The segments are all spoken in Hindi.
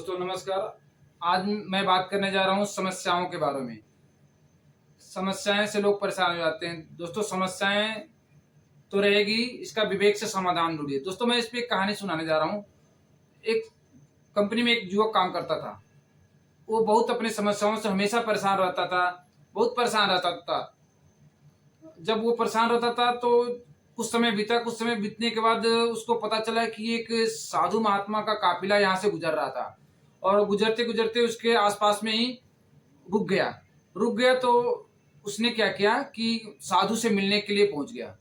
दोस्तों नमस्कार। आज मैं बात करने जा रहा हूँ समस्याओं के बारे में। समस्याएं से लोग परेशान हो जाते हैं। दोस्तों समस्याएं तो रहेगी, इसका विवेक से समाधान ढूंढिए। दोस्तों मैं इस पे एक कहानी सुनाने जा रहा हूँ। एक कंपनी में एक युवक काम करता था। वो बहुत अपनी समस्याओं से हमेशा परेशान रहता था, बहुत परेशान रहता था। जब वो परेशान रहता था तो कुछ समय बीता। कुछ समय बीतने के बाद उसको पता चला कि एक साधु महात्मा का काफिला यहाँ से गुजर रहा था, और गुजरते गुजरते उसके आसपास में ही रुक गया। रुक गया तो उसने क्या किया कि साधु से मिलने के लिए पहुंच गया।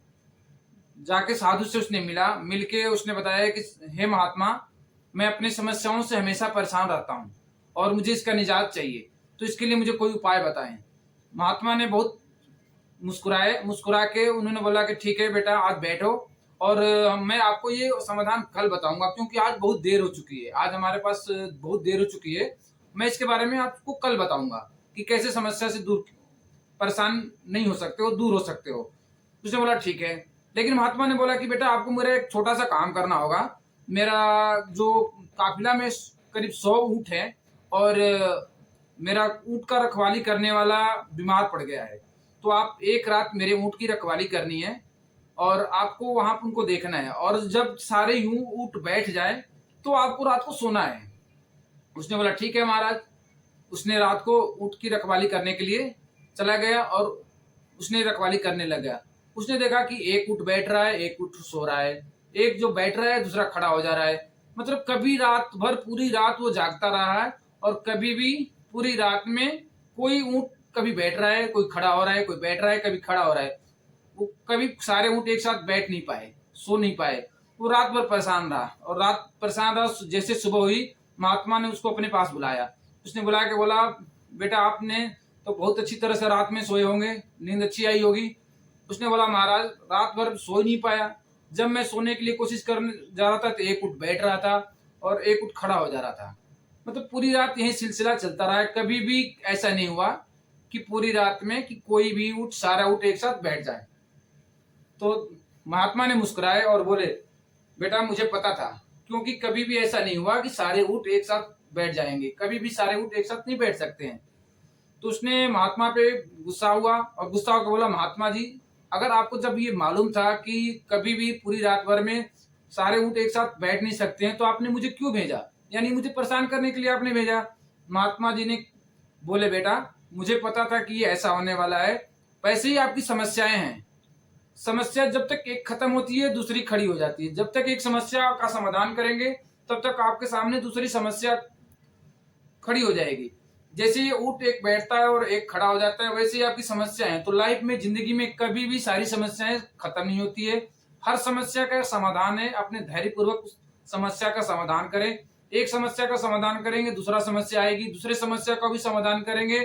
जाके साधु से उसने मिला। मिलके उसने बताया कि हे महात्मा, मैं अपनी समस्याओं से हमेशा परेशान रहता हूँ और मुझे इसका निजात चाहिए, तो इसके लिए मुझे कोई उपाय बताएं। महात्मा ने बहुत मुस्कुराए। मुस्कुरा के उन्होंने बोला कि ठीक है बेटा, आज बैठो और मैं आपको ये समाधान कल बताऊंगा, क्योंकि आज बहुत देर हो चुकी है। आज हमारे पास बहुत देर हो चुकी है। मैं इसके बारे में आपको कल बताऊंगा कि कैसे समस्या से दूर परेशान नहीं हो सकते हो, दूर हो सकते हो। उसने बोला ठीक है। लेकिन महात्मा ने बोला कि बेटा, आपको मेरा एक छोटा सा काम करना होगा। मेरा जो काफिला में करीब 100 ऊँट है, और मेरा ऊँट का रखवाली करने वाला बीमार पड़ गया है। तो आप एक रात मेरे ऊँट की रखवाली करनी है और आपको वहां पर उनको देखना है, और जब सारे यूं ऊँट बैठ जाए तो आपको रात को सोना है। उसने बोला ठीक है महाराज। उसने रात को ऊँट की रखवाली करने के लिए चला गया और उसने रखवाली करने लगा। उसने देखा कि एक ऊँट बैठ रहा है, एक ऊँट सो रहा है, एक जो बैठ रहा है दूसरा खड़ा हो जा रहा है। मतलब कभी रात भर पूरी रात वो जागता रहा है, और कभी भी पूरी रात में कोई ऊँट कभी बैठ रहा है, कोई खड़ा हो रहा है, कोई बैठ रहा है, कभी खड़ा हो रहा है। वो कभी सारे ऊँट एक साथ बैठ नहीं पाए, सो नहीं पाए। वो रात भर परेशान रहा, और रात परेशान रहा। जैसे सुबह हुई, महात्मा ने उसको अपने पास बुलाया। उसने बुला के बोला, बेटा आपने तो बहुत अच्छी तरह से रात में सोए होंगे, नींद अच्छी आई होगी। उसने बोला महाराज, रात भर सो ही नहीं पाया। जब मैं सोने के लिए कोशिश करने जा रहा था तो एक ऊँट बैठ रहा था और एक ऊँट खड़ा हो जा रहा था। मतलब पूरी रात यही सिलसिला चलता रहा है। कभी भी ऐसा नहीं हुआ कि पूरी रात में कि कोई भी ऊँट, सारा ऊँट एक साथ बैठ जाए। तो महात्मा ने मुस्कुराए और बोले, बेटा मुझे पता था, क्योंकि कभी भी ऐसा नहीं हुआ कि सारे ऊँट एक साथ बैठ जाएंगे। कभी भी सारे ऊँट एक साथ नहीं बैठ सकते हैं। तो उसने महात्मा पे गुस्सा हुआ और गुस्सा होकर बोला, महात्मा जी, अगर आपको जब ये मालूम था कि कभी भी पूरी रात भर में सारे ऊँट एक साथ बैठ नहीं सकते हैं, तो आपने मुझे क्यों भेजा? यानी मुझे परेशान करने के लिए आपने भेजा। महात्मा जी ने बोले, बेटा मुझे पता था कि ये ऐसा होने वाला है। वैसे ही आपकी समस्याएं हैं। समस्या जब तक एक खत्म होती है दूसरी खड़ी हो जाती है। जब तक एक समस्या का समाधान करेंगे तब तक आपके सामने दूसरी समस्या खड़ी हो जाएगी। जैसे ये ऊँट एक बैठता है और एक खड़ा हो जाता है, वैसे ही आपकी समस्या है। तो लाइफ में, जिंदगी में कभी भी सारी समस्याएं खत्म नहीं होती है। हर समस्या का समाधान है। अपने धैर्य पूर्वक समस्या का समाधान करें। एक समस्या का समाधान करेंगे, दूसरा समस्या आएगी, दूसरे समस्या का भी समाधान करेंगे,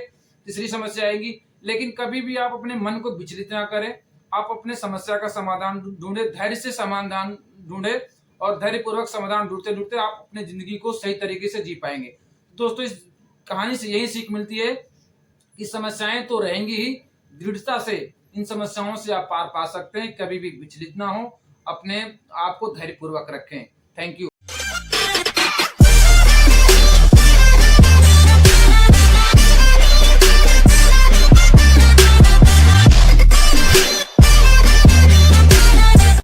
तीसरी समस्या आएगी। लेकिन कभी भी आप अपने मन को विचलित ना करें। आप अपने समस्या का समाधान ढूंढे, धैर्य से समाधान ढूंढे, और धैर्य पूर्वक समाधान ढूंढते ढूंढते आप अपनी जिंदगी को सही तरीके से जी पाएंगे। दोस्तों इस कहानी से यही सीख मिलती है कि समस्याएं तो रहेंगी ही, दृढ़ता से इन समस्याओं से आप पार पा सकते हैं। कभी भी विचलित ना हो, अपने आप को धैर्य पूर्वक रखें। Thank you.